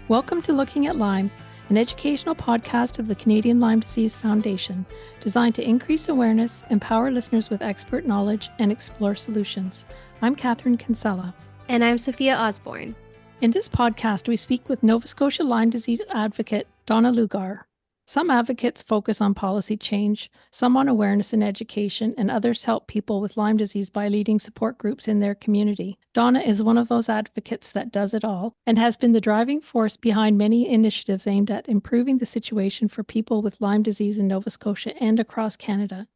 Welcome to Looking at Lyme, an educational podcast of the Canadian Lyme Disease Foundation, designed to increase awareness, empower listeners with expert knowledge, and explore solutions. I'm Catherine Kinsella. And I'm Sophia Osborne. In this podcast, we speak with Nova Scotia Lyme disease advocate Donna Lugar. Some advocates focus on policy change, some on awareness and education, and others help people with Lyme disease by leading support groups in their community. Donna is one of those advocates that does it all and has been the driving force behind many initiatives aimed at improving the situation for people with Lyme disease in Nova Scotia and across Canada.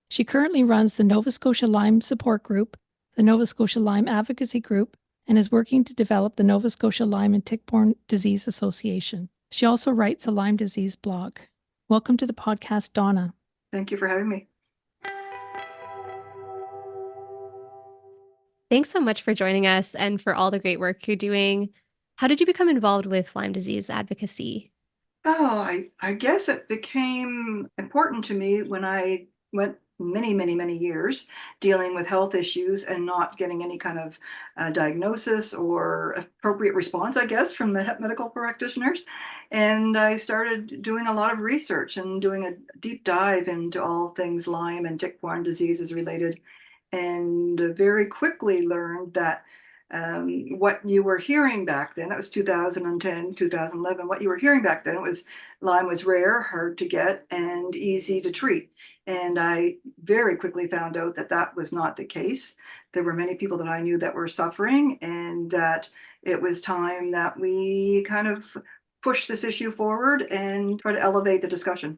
She currently runs the Nova Scotia Lyme Support Group, the Nova Scotia Lyme Advocacy Group, and is working to develop the Nova Scotia Lyme and Tick-Borne Disease Association. She also writes a Lyme disease blog. Welcome to the podcast, Donna. Thank you for having me. Thanks so much for joining us and for all the great work you're doing. How did you become involved with Lyme disease advocacy? I guess it became important to me when I went many years dealing with health issues and not getting any kind of diagnosis or appropriate response, I guess, from the medical practitioners. And I started doing a lot of research and doing a deep dive into all things Lyme and tick-borne diseases related, and very quickly learned that what you were hearing back then, that was 2010, 2011, what you were hearing back then, it was Lyme was rare, hard to get, and easy to treat. And I very quickly found out that that was not the case. There were many people that I knew that were suffering, and that it was time that we kind of push this issue forward and try to elevate the discussion.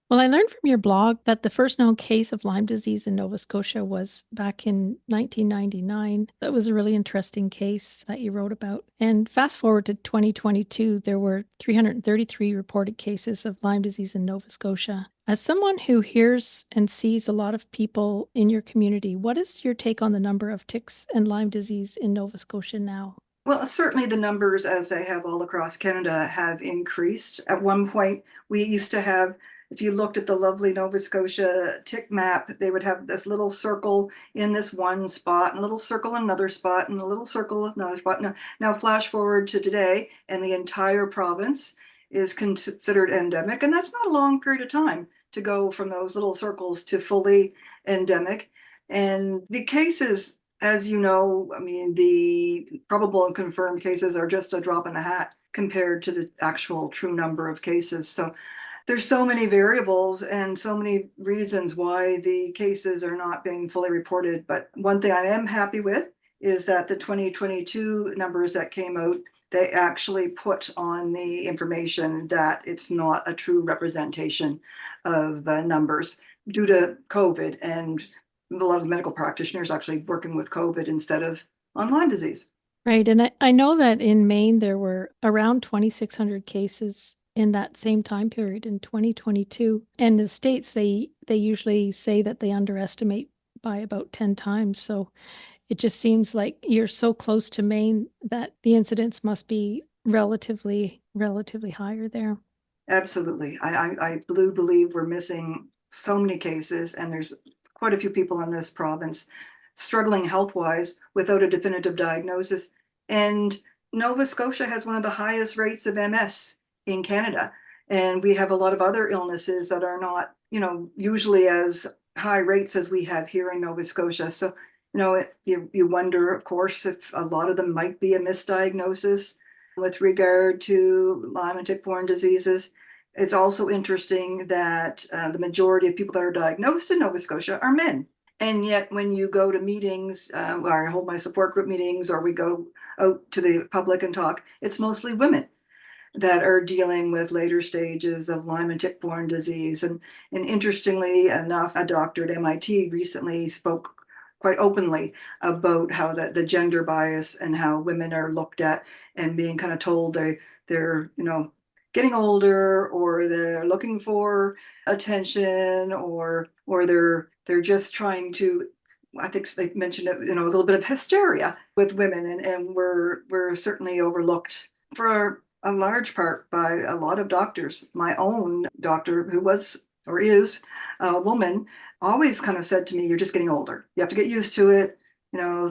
Well, I learned from your blog that the first known case of Lyme disease in Nova Scotia was back in 1999. That was a really interesting case that you wrote about. And fast forward to 2022, there were 333 reported cases of Lyme disease in Nova Scotia. As someone who hears and sees a lot of people in your community, what is your take on the number of ticks and Lyme disease in Nova Scotia now? Well, certainly the numbers, as they have all across Canada, have increased. At one point, we used to have, if you looked at the lovely Nova Scotia tick map, they would have this little circle in this one spot, and a little circle in another spot, and a little circle in another spot. Now flash forward to today, and the entire province is considered endemic, and that's not a long period of time to go from those little circles to fully endemic. And the cases, as you know, I mean, the probable and confirmed cases are just a drop in the hat compared to the actual true number of cases. So there's so many variables and so many reasons why the cases are not being fully reported. But one thing I am happy with is that the 2022 numbers that came out, they actually put on the information that it's not a true representation of numbers due to COVID, and a lot of medical practitioners actually working with COVID instead of on Lyme disease. Right. And I know that in Maine, there were around 2,600 cases in that same time period in 2022. And the States, they usually say that they underestimate by about 10 times. So it just seems like you're so close to Maine that the incidence must be relatively higher there. Absolutely. I do believe we're missing so many cases, and there's quite a few people in this province struggling health-wise without a definitive diagnosis. And Nova Scotia has one of the highest rates of MS in Canada. And we have a lot of other illnesses that are not, usually as high rates as we have here in Nova Scotia. So, you wonder, of course, if a lot of them might be a misdiagnosis with regard to Lyme and tick-borne diseases. It's also interesting that the majority of people that are diagnosed in Nova Scotia are men. And yet when you go to meetings, where I hold my support group meetings, or we go out to the public and talk, it's mostly women that are dealing with later stages of Lyme and tick-borne disease. And interestingly enough, a doctor at MIT recently spoke quite openly about how the gender bias and how women are looked at and being kind of told they're getting older, or they're looking for attention, or they're just trying to, I think they mentioned it, a little bit of hysteria with women, and we're certainly overlooked for a large part by a lot of doctors. My own doctor, who was or is a woman, always kind of said to me, "You're just getting older. You have to get used to it.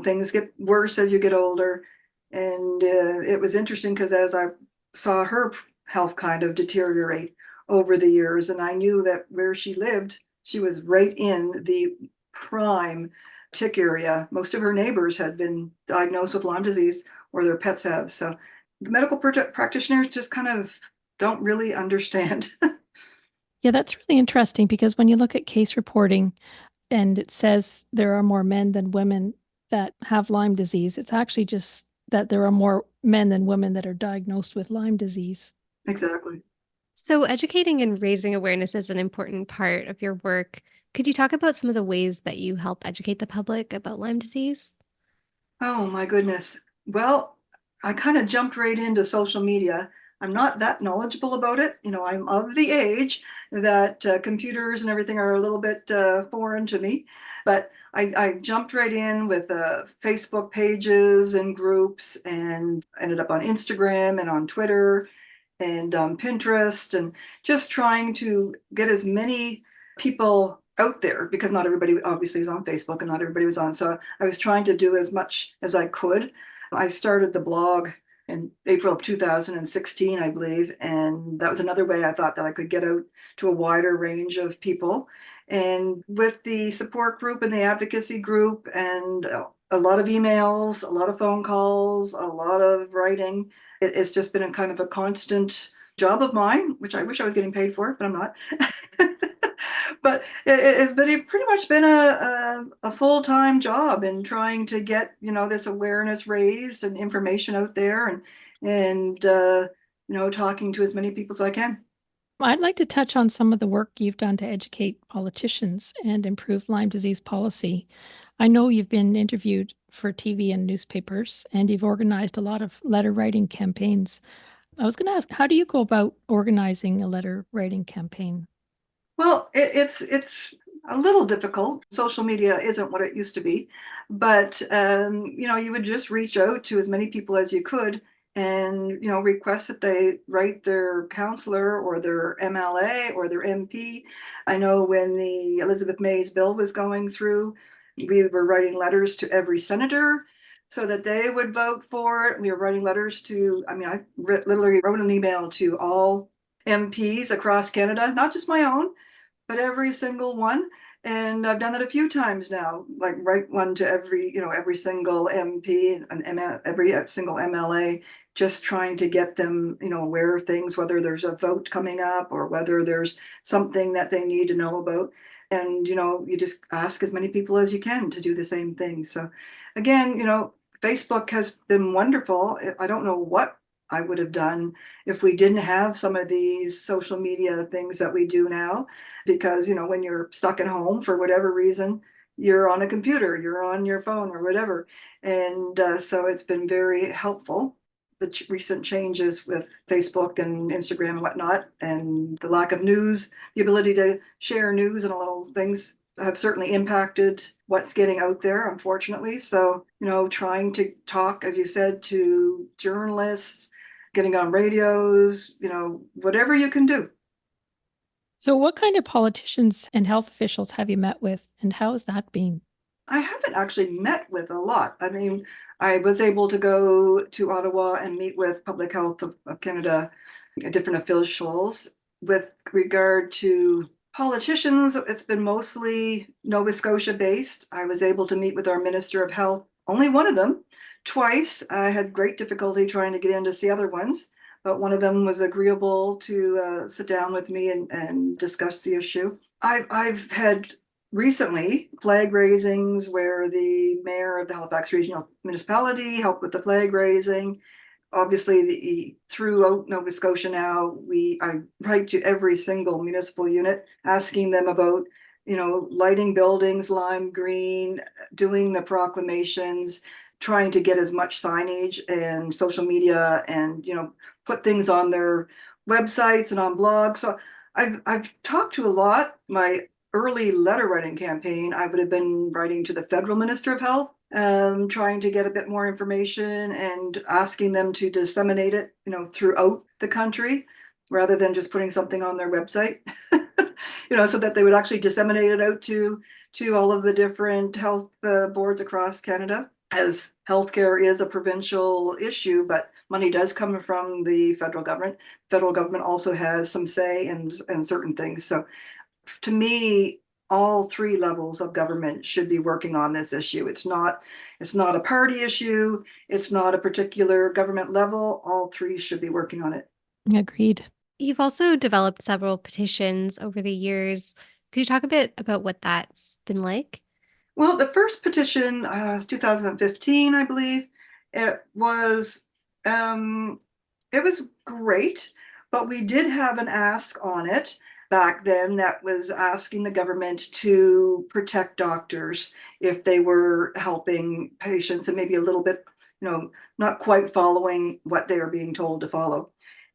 Things get worse as you get older." And it was interesting because as I saw her health kind of deteriorate over the years. And I knew that where she lived, she was right in the prime tick area. Most of her neighbors had been diagnosed with Lyme disease, or their pets have. So the medical practitioners just kind of don't really understand. Yeah, that's really interesting because when you look at case reporting and it says there are more men than women that have Lyme disease, it's actually just that there are more men than women that are diagnosed with Lyme disease. Exactly. So, educating and raising awareness is an important part of your work. Could you talk about some of the ways that you help educate the public about Lyme disease? Oh my goodness. Well, I kind of jumped right into social media. I'm not that knowledgeable about it. I'm of the age that computers and everything are a little bit foreign to me. But I jumped right in with Facebook pages and groups, and ended up on Instagram and on Twitter and Pinterest, and just trying to get as many people out there, because not everybody obviously was on Facebook and not everybody was on. So I was trying to do as much as I could. I started the blog in April of 2016, I believe, and that was another way I thought that I could get out to a wider range of people. And with the support group and the advocacy group, and a lot of emails, a lot of phone calls, a lot of writing, it's just been a kind of a constant job of mine, which I wish I was getting paid for, but I'm not. But it's pretty much been a full-time job in trying to get, this awareness raised and information out there, and talking to as many people as I can. I'd like to touch on some of the work you've done to educate politicians and improve Lyme disease policy. I know you've been interviewed for TV and newspapers, and you've organized a lot of letter writing campaigns. I was going to ask, how do you go about organizing a letter writing campaign? Well, it's a little difficult. Social media isn't what it used to be, but you would just reach out to as many people as you could, and request that they write their counselor or their MLA or their MP. I know when the Elizabeth May's bill was going through, we were writing letters to every senator so that they would vote for it. We were writing letters to, I mean, literally wrote an email to all MPs across Canada, not just my own, but every single one. And I've done that a few times now, like write one to every single MP and every single MLA, just trying to get them, aware of things, whether there's a vote coming up or whether there's something that they need to know about. And, you just ask as many people as you can to do the same thing. So again, Facebook has been wonderful. I don't know what I would have done if we didn't have some of these social media things that we do now, because when you're stuck at home for whatever reason, you're on a computer, you're on your phone or whatever. And so it's been very helpful, the recent changes with Facebook and Instagram and whatnot, and the lack of news, the ability to share news and little things have certainly impacted what's getting out there, unfortunately. So trying to talk, as you said, to journalists, getting on radios, whatever you can do. So, what kind of politicians and health officials have you met with, and how has that been? I haven't actually met with a lot. I mean, I was able to go to Ottawa and meet with Public Health of Canada, different officials. With regard to politicians, it's been mostly Nova Scotia based. I was able to meet with our Minister of Health, only one of them, twice. I had great difficulty trying to get in to see other ones, but one of them was agreeable to sit down with me and discuss the issue. I've had recently flag raisings where the mayor of the Halifax Regional Municipality helped with the flag raising. Obviously, throughout Nova Scotia now, I write to every single municipal unit asking them about, lighting buildings lime green, doing the proclamations, trying to get as much signage and social media, and put things on their websites and on blogs. So I've talked to a lot. My early letter writing campaign, I would have been writing to the federal Minister of Health, trying to get a bit more information and asking them to disseminate it, throughout the country, rather than just putting something on their website, so that they would actually disseminate it out to all of the different health boards across Canada. as healthcare is a provincial issue, but money does come from the federal government. Federal government also has some say in certain things. So to me, all three levels of government should be working on this issue. It's not a party issue. It's not a particular government level. All three should be working on it. Agreed. You've also developed several petitions over the years. Could you talk a bit about what that's been like? Well, the first petition was 2015, I believe. It was it was great, but we did have an ask on it back then that was asking the government to protect doctors if they were helping patients and maybe a little bit, not quite following what they were being told to follow.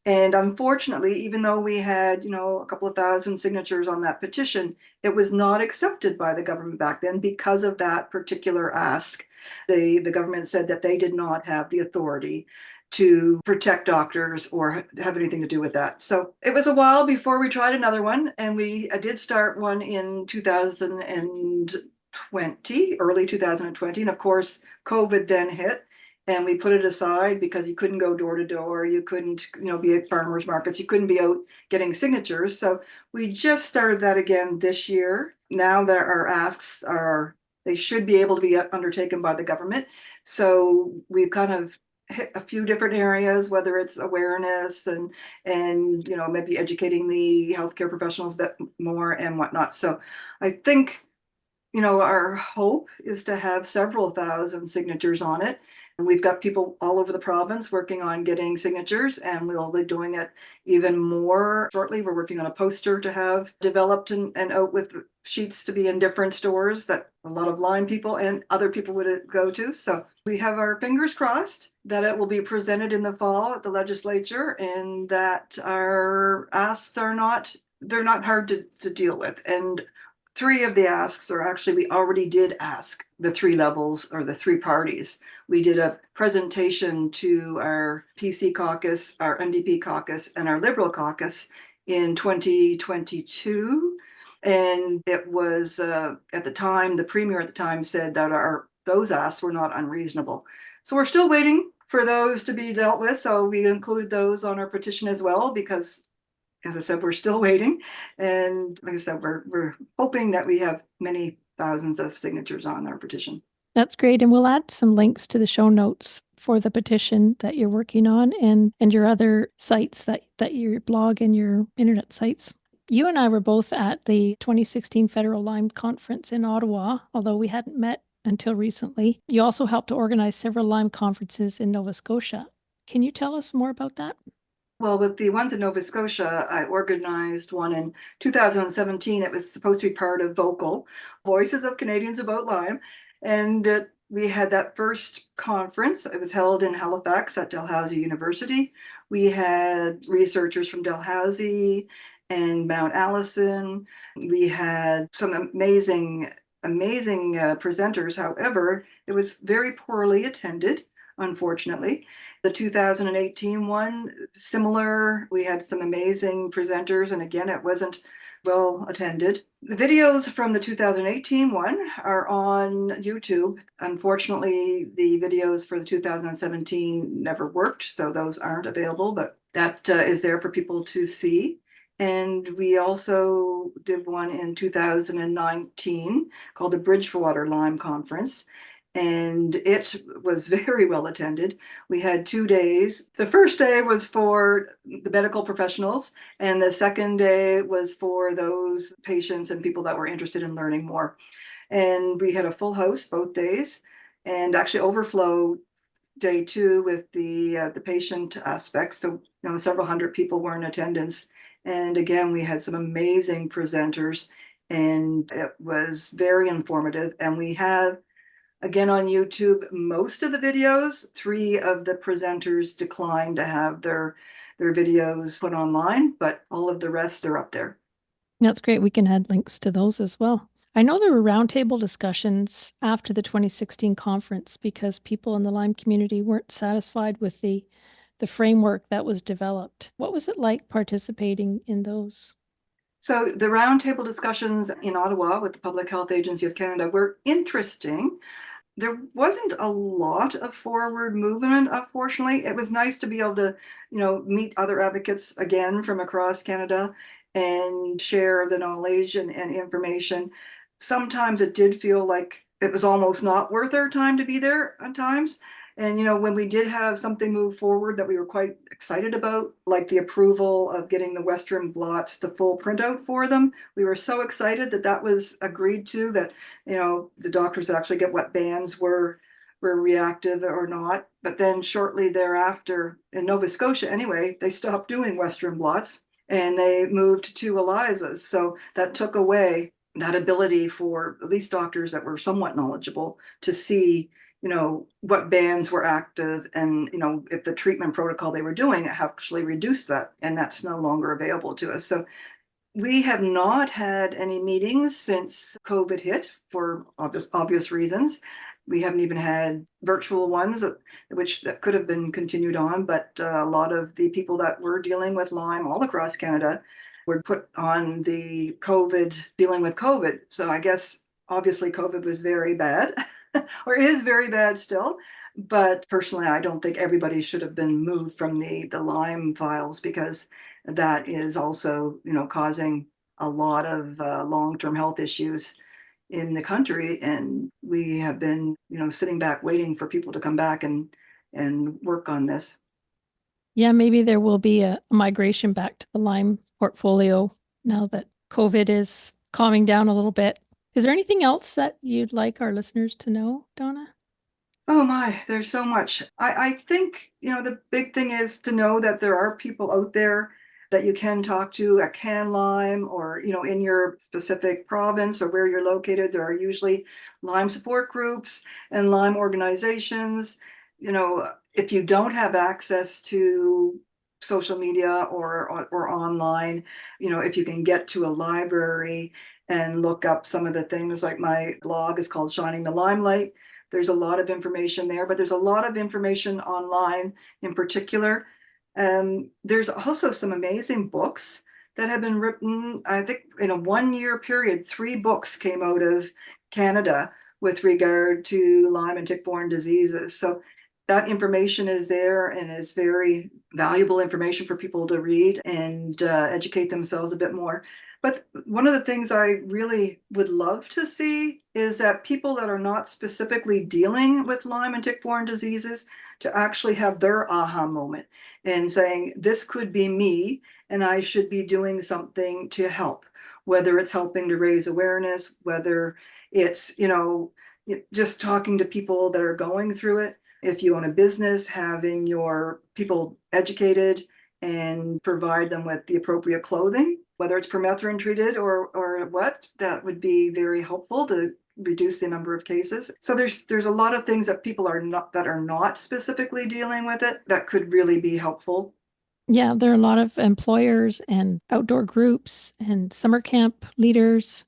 And unfortunately, even though we had, a couple of thousand signatures on that petition, it was not accepted by the government back then because of that particular ask. The government said that they did not have the authority to protect doctors or have anything to do with that. So it was a while before we tried another one, and we did start one in 2020, early 2020, and of course COVID then hit. And we put it aside because you couldn't go door to door. You couldn't, be at farmers markets. You couldn't be out getting signatures. So we just started that again this year. Now that our asks they should be able to be undertaken by the government. So we've kind of hit a few different areas, whether it's awareness and maybe educating the healthcare professionals a bit more and whatnot. So I think our hope is to have several thousand signatures on it. And we've got people all over the province working on getting signatures, and we'll be doing it even more shortly. We're working on a poster to have developed and out with sheets to be in different stores that a lot of Lyme people and other people would go to. So we have our fingers crossed that it will be presented in the fall at the legislature and that our asks they're not hard to deal with. And three of the asks are actually, we already did ask the three levels or the three parties. We did a presentation to our PC caucus, our NDP caucus, and our Liberal caucus in 2022. And it was, at the time, the premier at the time said that those asks were not unreasonable. So we're still waiting for those to be dealt with. So we included those on our petition as well, because as I said, we're still waiting. And like I said, we're hoping that we have many thousands of signatures on our petition. That's great. And we'll add some links to the show notes for the petition that you're working on and your other sites that your blog and your internet sites. You and I were both at the 2016 Federal Lyme Conference in Ottawa, although we hadn't met until recently. You also helped to organize several Lyme conferences in Nova Scotia. Can you tell us more about that? Well, with the ones in Nova Scotia, I organized one in 2017. It was supposed to be part of Vocal, Voices of Canadians About Lyme. And we had that first conference. It was held in Halifax at Dalhousie University. We had researchers from Dalhousie and Mount Allison. We had some amazing presenters. However, it was very poorly attended, unfortunately. The 2018 one, similar. We had some amazing presenters, and again, it wasn't well attended. The videos from the 2018 one are on YouTube. Unfortunately, the videos for the 2017 never worked, so those aren't available, but that is there for people to see. And we also did one in 2019 called the Bridgewater Lyme Conference. And it was very well attended. We had 2 days. The first day was for the medical professionals, and the second day was for those patients and people that were interested in learning more. And we had a full house both days, and actually overflow day 2 with the patient aspect. So several hundred people were in attendance. And again, we had some amazing presenters, and it was very informative. And we have, again, on YouTube, most of the videos. 3 of the presenters declined to have their videos put online, but all of the rest, they're up there. That's great. We can add links to those as well. I know there were roundtable discussions after the 2016 conference because people in the Lyme community weren't satisfied with the framework that was developed. What was it like participating in those? So the roundtable discussions in Ottawa with the Public Health Agency of Canada were interesting. There wasn't a lot of forward movement, unfortunately. It was nice to be able to, meet other advocates again from across Canada and share the knowledge and information. Sometimes it did feel like it was almost not worth our time to be there at times. And, when we did have something move forward that we were quite excited about, like the approval of getting the Western blots, the full printout for them, we were so excited that that was agreed to, that the doctors actually get what bands were reactive or not. But then shortly thereafter, in Nova Scotia anyway, they stopped doing Western blots and they moved to ELISAs. So that took away that ability for at least doctors that were somewhat knowledgeable to see, what bands were active, and if the treatment protocol they were doing actually reduced that, and that's no longer available to us. So we have not had any meetings since COVID hit for obvious reasons. We haven't even had virtual ones, which that could have been continued on, but a lot of the people that were dealing with Lyme all across Canada were put on the dealing with COVID. So I guess obviously COVID was very bad or is very bad still. But personally, I don't think everybody should have been moved from the Lyme files, because that is also, causing a lot of long-term health issues in the country. And we have been, sitting back waiting for people to come back and work on this. Yeah, maybe there will be a migration back to the Lyme portfolio now that COVID is calming down a little bit. Is there anything else that you'd like our listeners to know, Donna? Oh my, there's so much. I think, the big thing is to know that there are people out there that you can talk to at CanLyme, or, in your specific province or where you're located. There are usually Lyme support groups and Lyme organizations. If you don't have access to social media or online, if you can get to a library and look up some of the things, like my blog is called Shining the Limelight. There's a lot of information there, but there's a lot of information online in particular. There's also some amazing books that have been written. I think in a 1 year period, 3 books came out of Canada with regard to Lyme and tick-borne diseases. So that information is there, and it's very valuable information for people to read and educate themselves a bit more. But one of the things I really would love to see is that people that are not specifically dealing with Lyme and tick-borne diseases to actually have their aha moment and saying, this could be me and I should be doing something to help, whether it's helping to raise awareness, whether it's, just talking to people that are going through it. If you own a business, having your people educated and provide them with the appropriate clothing, whether it's permethrin treated or what, that would be very helpful to reduce the number of cases. So there's a lot of things that people are not specifically dealing with it that could really be helpful. Yeah, there are a lot of employers and outdoor groups and summer camp leaders,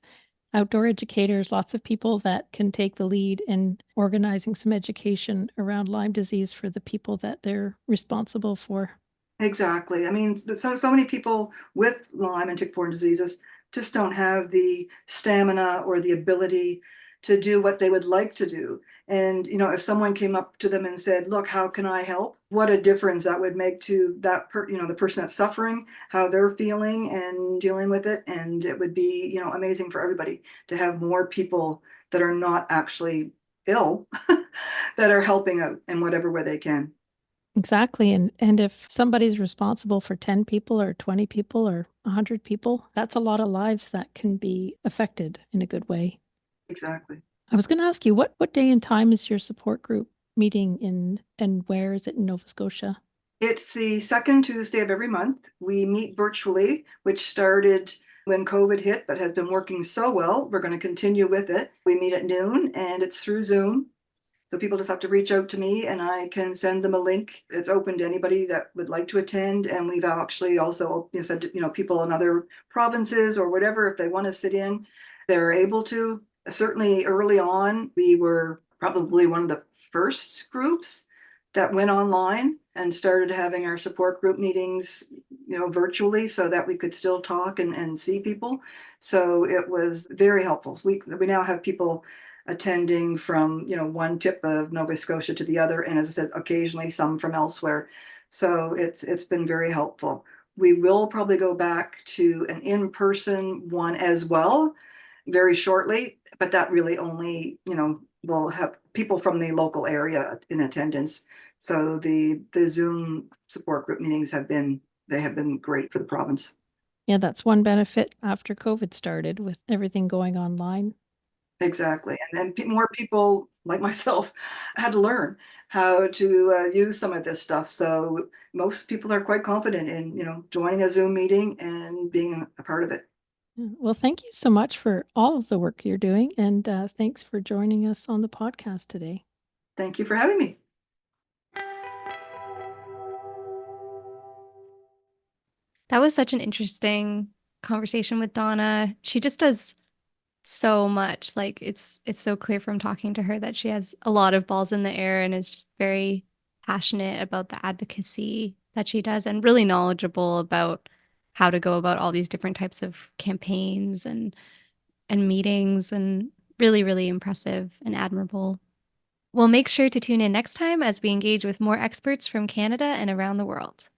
outdoor educators, lots of people that can take the lead in organizing some education around Lyme disease for the people that they're responsible for. Exactly. I mean, so many people with Lyme and tick-borne diseases just don't have the stamina or the ability to do what they would like to do. And, if someone came up to them and said, look, how can I help? What a difference that would make to the person that's suffering, how they're feeling and dealing with it. And it would be, amazing for everybody to have more people that are not actually ill that are helping out in whatever way they can. Exactly. And if somebody's responsible for 10 people or 20 people or 100 people, that's a lot of lives that can be affected in a good way. Exactly. I was going to ask you, what day and time is your support group meeting in, and where is it in Nova Scotia? It's the second Tuesday of every month. We meet virtually, which started when COVID hit, but has been working so well. We're going to continue with it. We meet at noon and it's through Zoom. So people just have to reach out to me and I can send them a link. It's open to anybody that would like to attend. And we've actually also said, people in other provinces or whatever, if they want to sit in, they're able to. Certainly early on, we were probably one of the first groups that went online and started having our support group meetings, virtually, so that we could still talk and see people. So it was very helpful. We now have people attending from, one tip of Nova Scotia to the other. And as I said, occasionally some from elsewhere. So it's been very helpful. We will probably go back to an in-person one as well very shortly, but that really only, will have people from the local area in attendance. So the Zoom support group meetings have been great for the province. Yeah, that's one benefit after COVID started with everything going online. Exactly. And then more people like myself had to learn how to use some of this stuff. So most people are quite confident in, joining a Zoom meeting and being a part of it. Yeah. Well, thank you so much for all of the work you're doing, and thanks for joining us on the podcast today. Thank you for having me. That was such an interesting conversation with Donna. She just does so much. Like it's so clear from talking to her that she has a lot of balls in the air and is just very passionate about the advocacy that she does and really knowledgeable about how to go about all these different types of campaigns and meetings, and really, really impressive and admirable. We'll make sure to tune in next time as we engage with more experts from Canada and around the world.